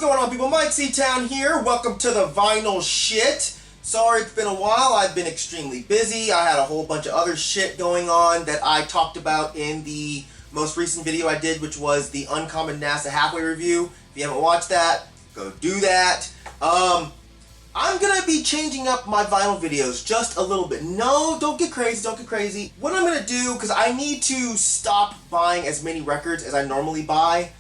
going on, people? Mmxiv here. Welcome to the vinyl shit. Sorry it's been a while. I've been extremely busy. I had a whole bunch of other shit going on that I talked about in the most recent video I did, which was the Uncommon NASA halfway review. If you haven't watched that, go do that. I'm gonna be changing up my vinyl videos just a little bit. No, don't get crazy, don't get crazy. What I'm gonna do, because I need to stop buying as many records as I normally buy,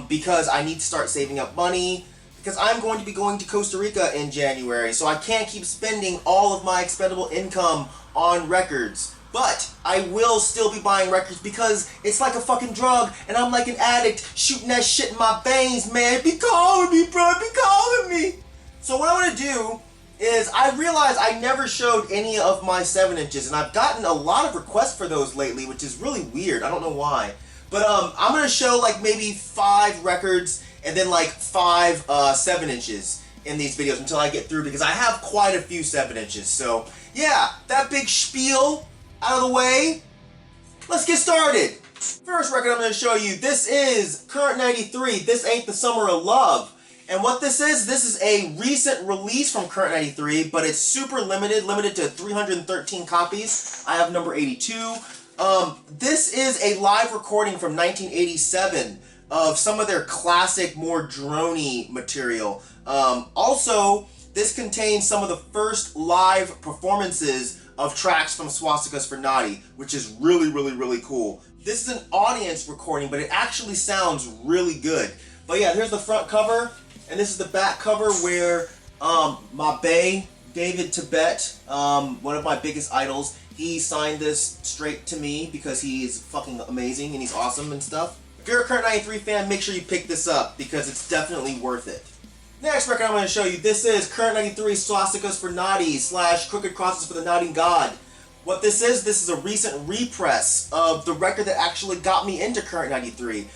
because I need to start saving up money, because I'm going to be going to Costa Rica in January, so I can't keep spending all of my expendable income on records. But I will still be buying records because it's like a fucking drug, and I'm like an addict shooting that shit in my veins, man. Be calling me, bro, be calling me. So what I'm going to do is, I realized I never showed any of my 7-inches, and I've gotten a lot of requests for those lately, which is really weird. I don't know why. But I'm going to show like maybe 5 records and then like 5 7-inches in these videos until I get through, because I have quite a few 7-inches. So yeah, that big spiel out of the way, let's get started. First record I'm going to show you, this is Current 93, This Ain't the Summer of Love. And what this is a recent release from Current 93, but it's super limited to 313 copies. I have number 82. This is a live recording from 1987 of some of their classic, more droney material. Also, this contains some of the first live performances of tracks from Swastikas for Noddy, which is really cool. This is an audience recording, but it actually sounds really good. But yeah, here's the front cover. And this is the back cover where my bae, David Tibet, one of my biggest idols, he signed this straight to me because he's fucking amazing and he's awesome and stuff. If you're a Current 93 fan, make sure you pick this up because it's definitely worth it. Next record I'm going to show you, this is Current 93 Swastikas for Noddy / Crooked Crosses for the Nodding God. What this is a recent repress of the record that actually got me into Current 93.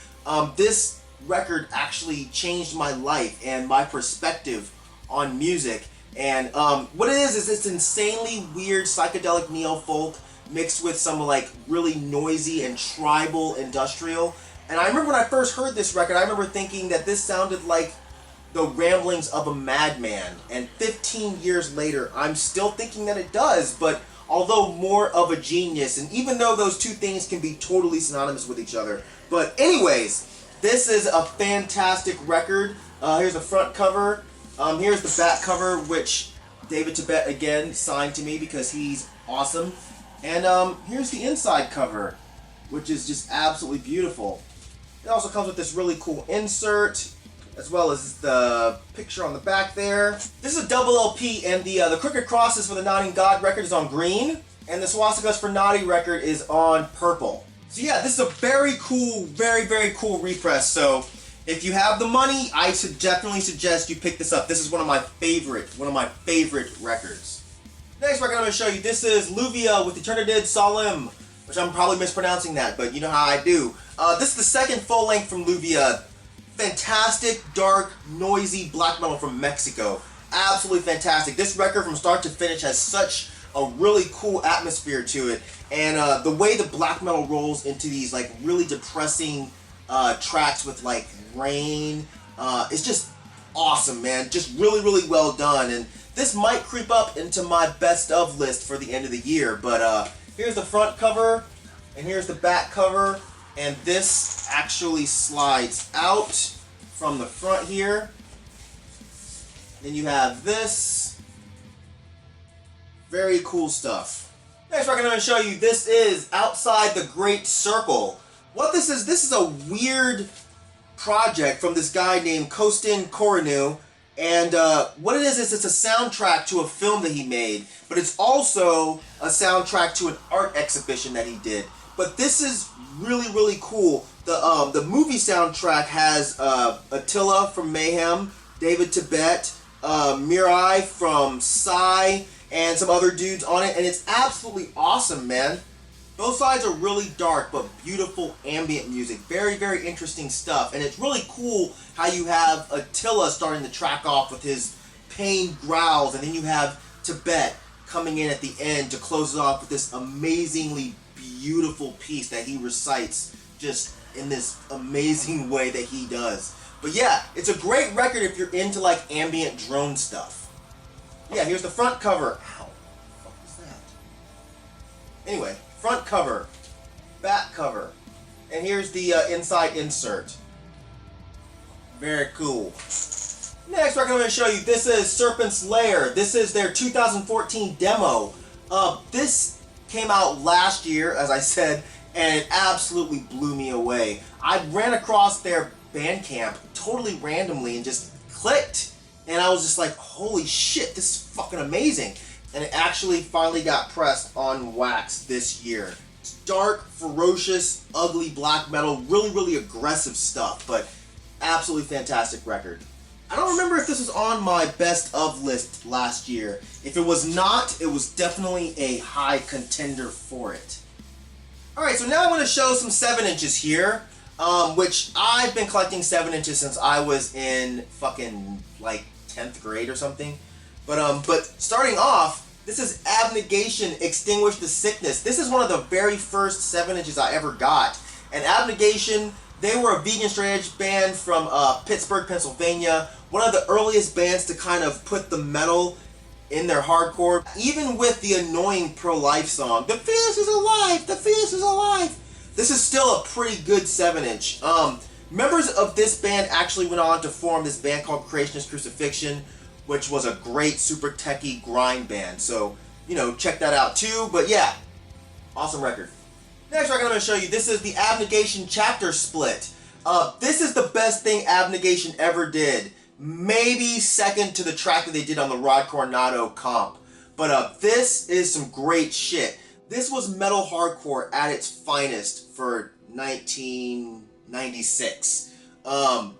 This record actually changed my life and my perspective on music. And what it is it's insanely weird psychedelic neo-folk mixed with some like really noisy and tribal industrial. And I remember when I first heard this record, I remember thinking that this sounded like the ramblings of a madman. And 15 years later, I'm still thinking that it does, but although more of a genius. And even though those two things can be totally synonymous with each other. But anyways, this is a fantastic record. Here's the front cover. Here's the back cover, which David Tibet again signed to me because he's awesome. And here's the inside cover, which is just absolutely beautiful. It also comes with this really cool insert, as well as the picture on the back there. This is a double LP, and the Crooked Crosses for the Nodding God record is on green, and the Swastikas for Noddy record is on purple. So yeah, this is a very cool, very cool repress. So if you have the money, I definitely suggest you pick this up. This is one of my favorite records. Next record I'm going to show you, this is Lluvia with Eternidad Solemne, which I'm probably mispronouncing that, but you know how I do. This is the second full length from Lluvia. Fantastic, dark, noisy black metal from Mexico. Absolutely fantastic. This record from start to finish has such a really cool atmosphere to it, and the way the black metal rolls into these like really depressing tracks with like rain, it's just awesome, man. Just really well done, and this might creep up into my best of list for the end of the year. But here's the front cover, and here's the back cover, and this actually slides out from the front here. Then you have this. Very cool stuff. Next record I'm going to show you, this is Outside the Great Circle. What this is a weird project from this guy named Kostin Koranu. And what it is it's a soundtrack to a film that he made, but it's also a soundtrack to an art exhibition that he did. But this is really cool. The movie soundtrack has Attila from Mayhem, David Tibet, Mirai from Psy, and some other dudes on it, and it's absolutely awesome, man. Both sides are really dark, but beautiful ambient music. Very interesting stuff, and it's really cool how you have Attila starting the track off with his pain growls, and then you have Tibet coming in at the end to close it off with this amazingly beautiful piece that he recites just in this amazing way that he does. But yeah, it's a great record if you're into like ambient drone stuff. Yeah, here's the front cover. Ow, what the fuck is that? Anyway, front cover, back cover, and here's the inside insert. Very cool. Next record I'm going to show you, this is Serpents' Lair. This is their 2014 demo. This came out last year, as I said, and it absolutely blew me away. I ran across their Bandcamp totally randomly and just clicked, and I was just like, holy shit, this is fucking amazing. And it actually finally got pressed on wax this year. It's dark, ferocious, ugly black metal, really, really aggressive stuff, but absolutely fantastic record. I don't remember if this was on my best of list last year. If it was not, it was definitely a high contender for it. Alright, so now I'm going to show some 7 inches here, which I've been collecting 7 inches since I was in fucking like 10th grade or something. But starting off, this is Abnegation, Extinguish the Sickness. This is one of the very first 7 inches I ever got. And Abnegation, they were a vegan straight edge band from Pittsburgh, Pennsylvania. One of the earliest bands to kind of put the metal in their hardcore. Even with the annoying pro-life song, "The fetus is alive, the fetus is alive." This is still a pretty good 7 inch. Members of this band actually went on to form this band called Creationist Crucifixion, which was a great super techie grind band. So, you know, check that out too. But yeah, awesome record. Next record I'm going to show you, this is the Abnegation chapter split. This is the best thing Abnegation ever did. Maybe second to the track that they did on the Rod Coronado comp. But this is some great shit. This was metal hardcore at its finest for 1996.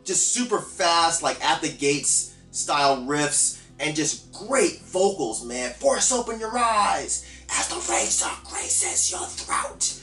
Just super fast, like at the gates style riffs, and just great vocals, man. Force open your eyes as the razor graces your throat.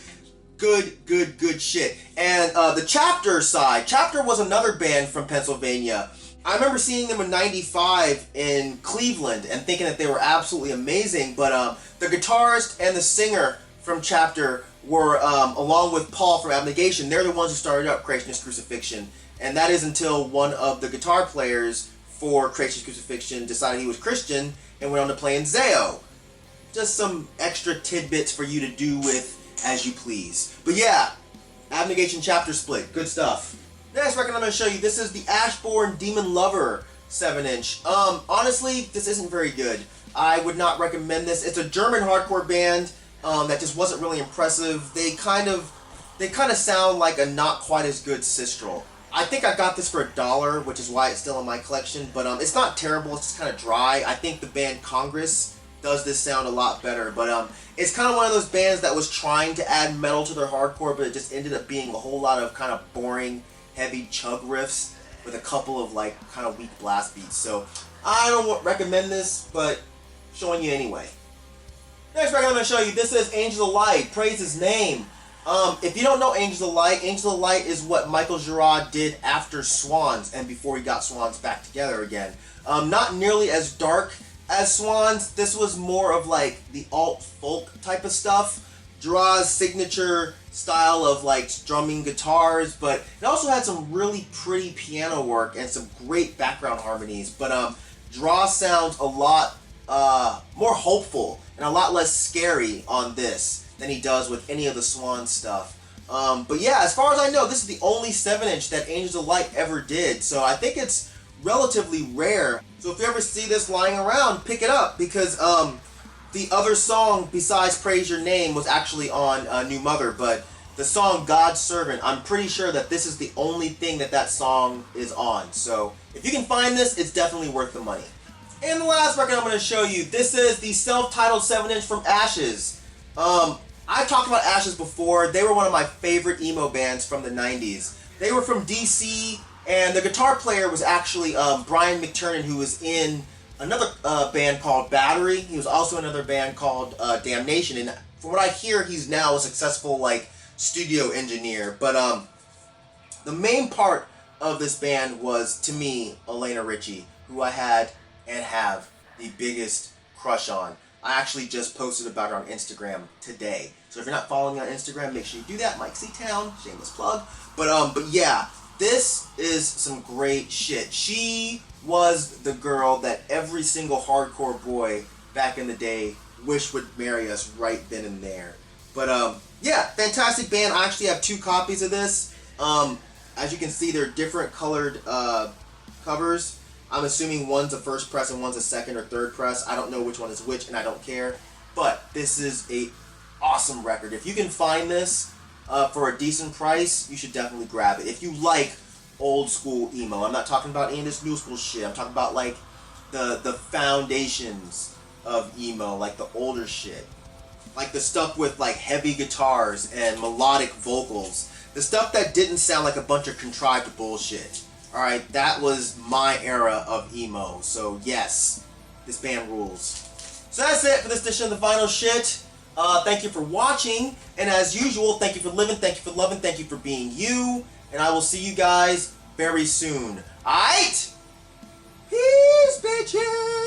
Good shit. And the Chapter side. Chapter was another band from Pennsylvania. I remember seeing them in '95 in Cleveland and thinking that they were absolutely amazing, but the guitarist and the singer from Chapter were, along with Paul from Abnegation, they're the ones who started up Creationist Crucifixion, and that is until one of the guitar players for Creationist Crucifixion decided he was Christian and went on to play in Zao. Just some extra tidbits for you to do with as you please. But yeah, Abnegation Chapter split, good stuff. Next record I'm going to show you, this is the Acheborn Demon Lover 7 inch. Honestly, this isn't very good. I would not recommend this. It's a German hardcore band that just wasn't really impressive. They kind of sound like a not quite as good Sistrel. I think I got this for $1, which is why it's still in my collection, but it's not terrible, it's just kind of dry. I think the band Congress does this sound a lot better, but it's kind of one of those bands that was trying to add metal to their hardcore, but it just ended up being a whole lot of kind of boring, heavy chug riffs with a couple of like kind of weak blast beats. So I don't recommend this, but showing you anyway. Next record I'm going to show you, this is Angel of Light, Praise His Name. If you don't know Angel of Light is what Michael Girard did after Swans and before he got Swans back together again. Not nearly as dark as Swans. This was more of like the alt-folk type of stuff. Girard's signature style of like strumming guitars, but it also had some really pretty piano work and some great background harmonies. But Girard sounds a lot more hopeful and a lot less scary on this than he does with any of the Swan stuff. But yeah, as far as I know, this is the only 7 inch that Angels of Light ever did, so I think it's relatively rare. So if you ever see this lying around, pick it up, because the other song besides Praise Your Name was actually on New Mother, but the song God's Servant, I'm pretty sure that this is the only thing that song is on. So if you can find this, it's definitely worth the money. And the last record I'm going to show you, this is the self-titled 7 inch from Ashes. I talked about Ashes before. They were one of my favorite emo bands from the 90s. They were from DC, and the guitar player was actually Brian McTernan, who was in another band called Battery. He was also in another band called Damnation, and from what I hear, he's now a successful like studio engineer. But the main part of this band was, to me, Elena Richie, who I had and have the biggest crush on. I actually just posted about her on Instagram today. So if you're not following me on Instagram, make sure you do that. Myke Town, shameless plug. But yeah, this is some great shit. She was the girl that every single hardcore boy back in the day wished would marry us right then and there. But yeah, fantastic band. I actually have 2 copies of this. As you can see, they're different colored covers. I'm assuming one's a first press and one's a second or third press. I don't know which one is which, and I don't care. But this is a awesome record. If you can find this for a decent price, you should definitely grab it. If you like old school emo, I'm not talking about any of this new school shit. I'm talking about like the foundations of emo, like the older shit, like the stuff with like heavy guitars and melodic vocals, the stuff that didn't sound like a bunch of contrived bullshit. All right, that was my era of emo. So yes, this band rules. So that's it for this edition of the Vinyl Shit. Thank you for watching, and as usual, thank you for living, thank you for loving, thank you for being you, and I will see you guys very soon. Aight? Peace, bitches!